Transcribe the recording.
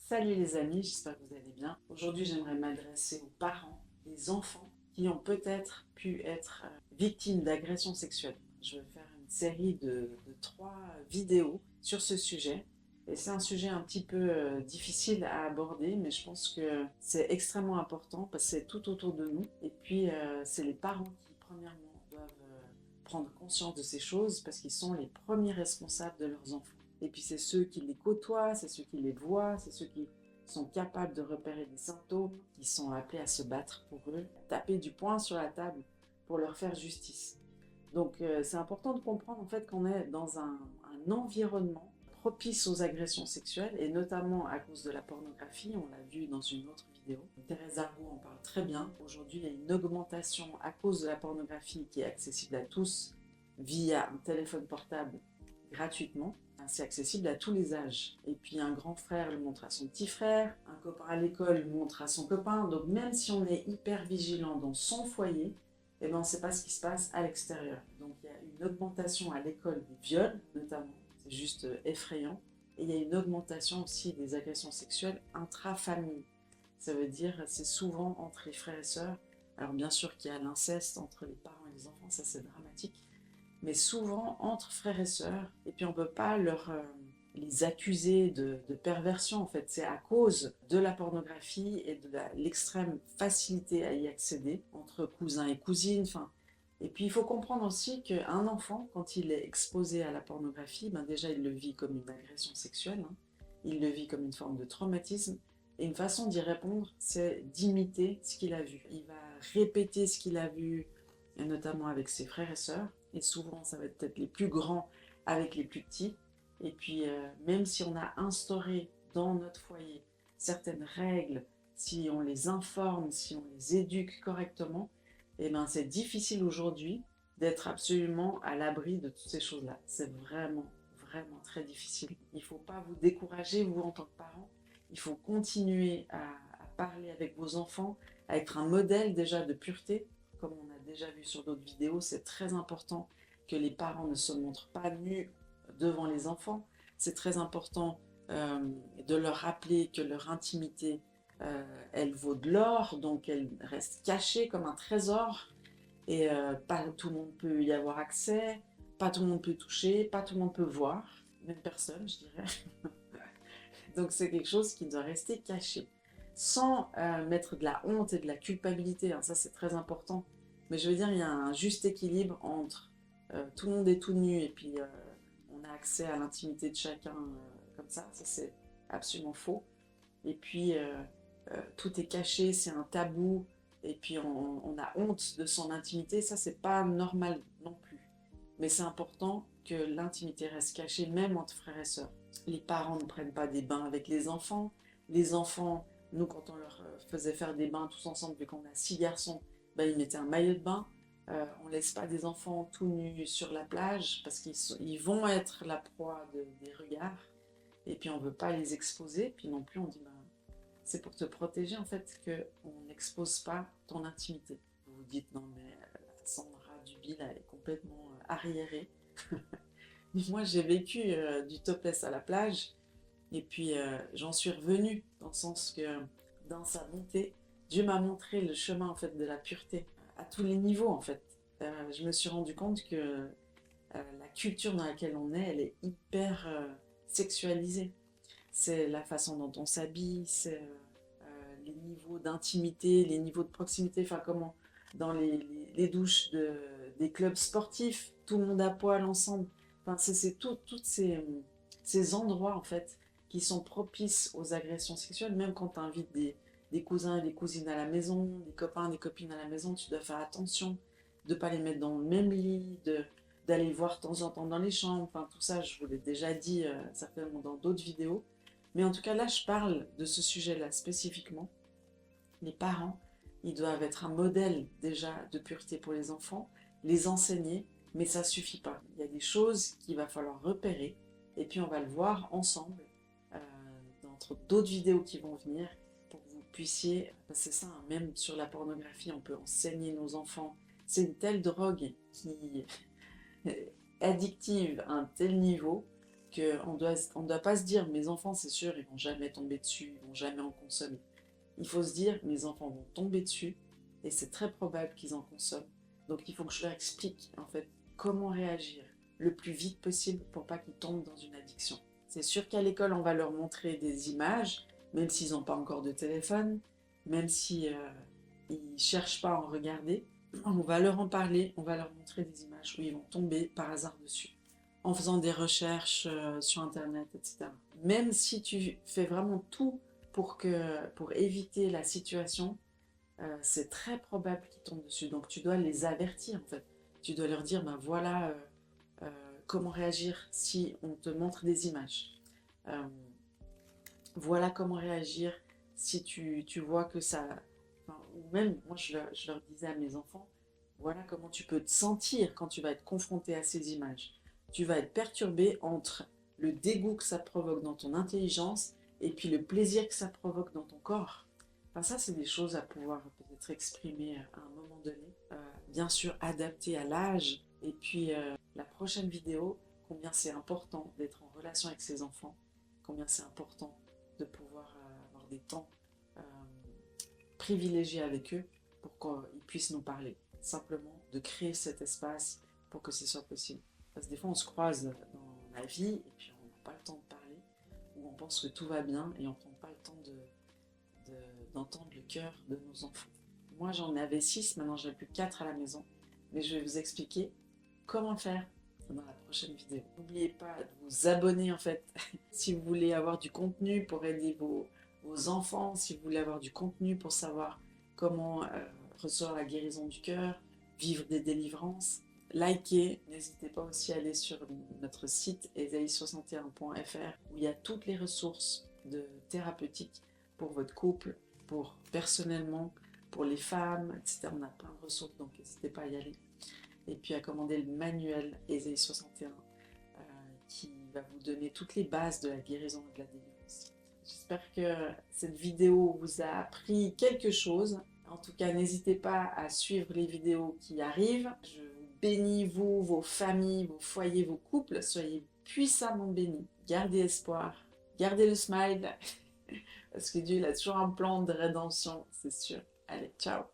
Salut les amis, j'espère que vous allez bien. Aujourd'hui, j'aimerais m'adresser aux parents, les enfants qui ont peut-être pu être victimes d'agressions sexuelles. Je vais faire une série de 3 vidéos sur ce sujet. Et c'est un sujet un petit peu difficile à aborder, mais je pense que c'est extrêmement important parce que c'est tout autour de nous. Et puis, c'est les parents qui, premièrement, doivent prendre conscience de ces choses parce qu'ils sont les premiers responsables de leurs enfants. Et puis c'est ceux qui les côtoient, c'est ceux qui les voient, c'est ceux qui sont capables de repérer des symptômes, qui sont appelés à se battre pour eux, taper du poing sur la table pour leur faire justice. Donc c'est important de comprendre en fait qu'on est dans un environnement propice aux agressions sexuelles et notamment à cause de la pornographie, on l'a vu dans une autre vidéo. Thérèse Argot en parle très bien. Aujourd'hui, il y a une augmentation à cause de la pornographie qui est accessible à tous via un téléphone portable gratuitement. C'est accessible à tous les âges. Et puis un grand frère le montre à son petit frère, un copain à l'école le montre à son copain. Donc même si on est hyper vigilant dans son foyer, eh ben, on ne sait pas ce qui se passe à l'extérieur. Donc il y a une augmentation à l'école des viols, notamment. C'est juste effrayant. Et il y a une augmentation aussi des agressions sexuelles intra-famille. Ça veut dire c'est souvent entre les frères et sœurs. Alors bien sûr qu'il y a l'inceste entre les parents et les enfants, ça c'est dramatique. Mais souvent entre frères et sœurs. Et puis on ne peut pas les accuser de perversion en fait. C'est à cause de la pornographie et de l'extrême facilité à y accéder entre cousins et cousines. Enfin, et puis il faut comprendre aussi qu'un enfant, quand il est exposé à la pornographie, ben déjà il le vit comme une agression sexuelle, hein. Il le vit comme une forme de traumatisme. Et une façon d'y répondre, c'est d'imiter ce qu'il a vu. Il va répéter ce qu'il a vu, et notamment avec ses frères et sœurs. Et souvent, ça va être peut-être les plus grands avec les plus petits. Et puis, même si on a instauré dans notre foyer certaines règles, si on les informe, si on les éduque correctement, eh ben, c'est difficile aujourd'hui d'être absolument à l'abri de toutes ces choses-là. C'est vraiment, vraiment très difficile. Il ne faut pas vous décourager, vous, en tant que parent. Il faut continuer à parler avec vos enfants, à être un modèle déjà de pureté. Comme on a déjà vu sur d'autres vidéos, c'est très important que les parents ne se montrent pas nus devant les enfants. C'est très important de leur rappeler que leur intimité, elle vaut de l'or, donc elle reste cachée comme un trésor. Et pas tout le monde peut y avoir accès, pas tout le monde peut toucher, pas tout le monde peut voir, même personne, je dirais. Donc c'est quelque chose qui doit rester caché, sans mettre de la honte et de la culpabilité, hein, ça c'est très important. Mais je veux dire, il y a un juste équilibre entre tout le monde est tout nu et puis on a accès à l'intimité de chacun comme ça c'est absolument faux. Et puis tout est caché, c'est un tabou, et puis on a honte de son intimité, ça c'est pas normal non plus. Mais c'est important que l'intimité reste cachée, même entre frères et sœurs. Les parents ne prennent pas des bains avec les enfants. Les enfants, nous, quand on leur faisait faire des bains tous ensemble, vu qu'on a 6 garçons, ben, ils mettaient un maillot de bain. On ne laisse pas des enfants tout nus sur la plage parce qu'ils vont être la proie des regards. Et puis on ne veut pas les exposer. Puis non plus, on dit, ben, c'est pour te protéger en fait qu'on n'expose pas ton intimité. Vous vous dites, non mais Sandra Dubille, elle est complètement arriérée. Moi, j'ai vécu du topless à la plage, et puis j'en suis revenue, dans le sens que dans sa bonté, Dieu m'a montré le chemin en fait de la pureté, à tous les niveaux en fait. Je me suis rendu compte que la culture dans laquelle on est, elle est hyper sexualisée. C'est la façon dont on s'habille, c'est les niveaux d'intimité, les niveaux de proximité, enfin comment dans les douches des clubs sportifs, tout le monde à poil ensemble. Enfin, c'est tous ces endroits en fait qui sont propices aux agressions sexuelles, même quand tu invites des cousins et des cousines à la maison, des copains, des copines à la maison, tu dois faire attention de ne pas les mettre dans le même lit, d'aller voir de temps en temps dans les chambres, enfin tout ça je vous l'ai déjà dit certainement dans d'autres vidéos. Mais en tout cas là je parle de ce sujet-là spécifiquement. Les parents, ils doivent être un modèle déjà de pureté pour les enfants, les enseigner, mais ça ne suffit pas. Il y a des choses qu'il va falloir repérer, et puis on va le voir ensemble euh, dans d'autres vidéos qui vont venir, pour que vous puissiez, parce que c'est ça, hein, même sur la pornographie, on peut enseigner nos enfants. C'est une telle drogue qui est addictive à un tel niveau on doit pas se dire mes enfants c'est sûr ils vont jamais tomber dessus, ils vont jamais en consommer. Il faut se dire mes enfants vont tomber dessus et c'est très probable qu'ils en consomment. Donc il faut que je leur explique en fait comment réagir le plus vite possible pour pas qu'ils tombent dans une addiction. C'est sûr qu'à l'école on va leur montrer des images, même s'ils n'ont pas encore de téléphone, même si ils cherchent pas à en regarder, on va leur en parler, on va leur montrer des images où ils vont tomber par hasard dessus, en faisant des recherches sur internet, etc. Même si tu fais vraiment tout pour éviter la situation, c'est très probable qu'ils tombent dessus. Donc tu dois les avertir en fait. Tu dois leur dire, ben voilà comment réagir si on te montre des images. Voilà comment réagir si tu vois que ça... Enfin, ou même, moi je leur disais à mes enfants, voilà comment tu peux te sentir quand tu vas être confronté à ces images. Tu vas être perturbé entre le dégoût que ça provoque dans ton intelligence et puis le plaisir que ça provoque dans ton corps. Enfin, ça, c'est des choses à pouvoir peut-être exprimer à un moment donné. Bien sûr, adapté à l'âge. Et puis, la prochaine vidéo, combien c'est important d'être en relation avec ses enfants, combien c'est important de pouvoir avoir des temps privilégiés avec eux pour qu'ils puissent nous parler. Simplement de créer cet espace pour que ce soit possible. Parce que des fois, on se croise dans la vie et puis on n'a pas le temps de parler, ou on pense que tout va bien et on ne prend pas le temps d'entendre le cœur de nos enfants. Moi, j'en avais 6, maintenant j'en ai plus que 4 à la maison, mais je vais vous expliquer comment faire dans la prochaine vidéo. N'oubliez pas de vous abonner en fait, si vous voulez avoir du contenu pour aider vos enfants, si vous voulez avoir du contenu pour savoir comment recevoir la guérison du cœur, vivre des délivrances. Likez, n'hésitez pas aussi à aller sur notre site esaïe61.fr où il y a toutes les ressources thérapeutiques pour votre couple, pour personnellement, pour les femmes, etc. On a plein de ressources, donc n'hésitez pas à y aller. Et puis à commander le manuel Esaïe 61 qui va vous donner toutes les bases de la guérison et de la délivrance. J'espère que cette vidéo vous a appris quelque chose. En tout cas, n'hésitez pas à suivre les vidéos qui arrivent. Je vous bénis, vous, vos familles, vos foyers, vos couples. Soyez puissamment bénis. Gardez espoir. Gardez le smile. Parce que Dieu il a toujours un plan de rédemption, c'est sûr. Allez, ciao!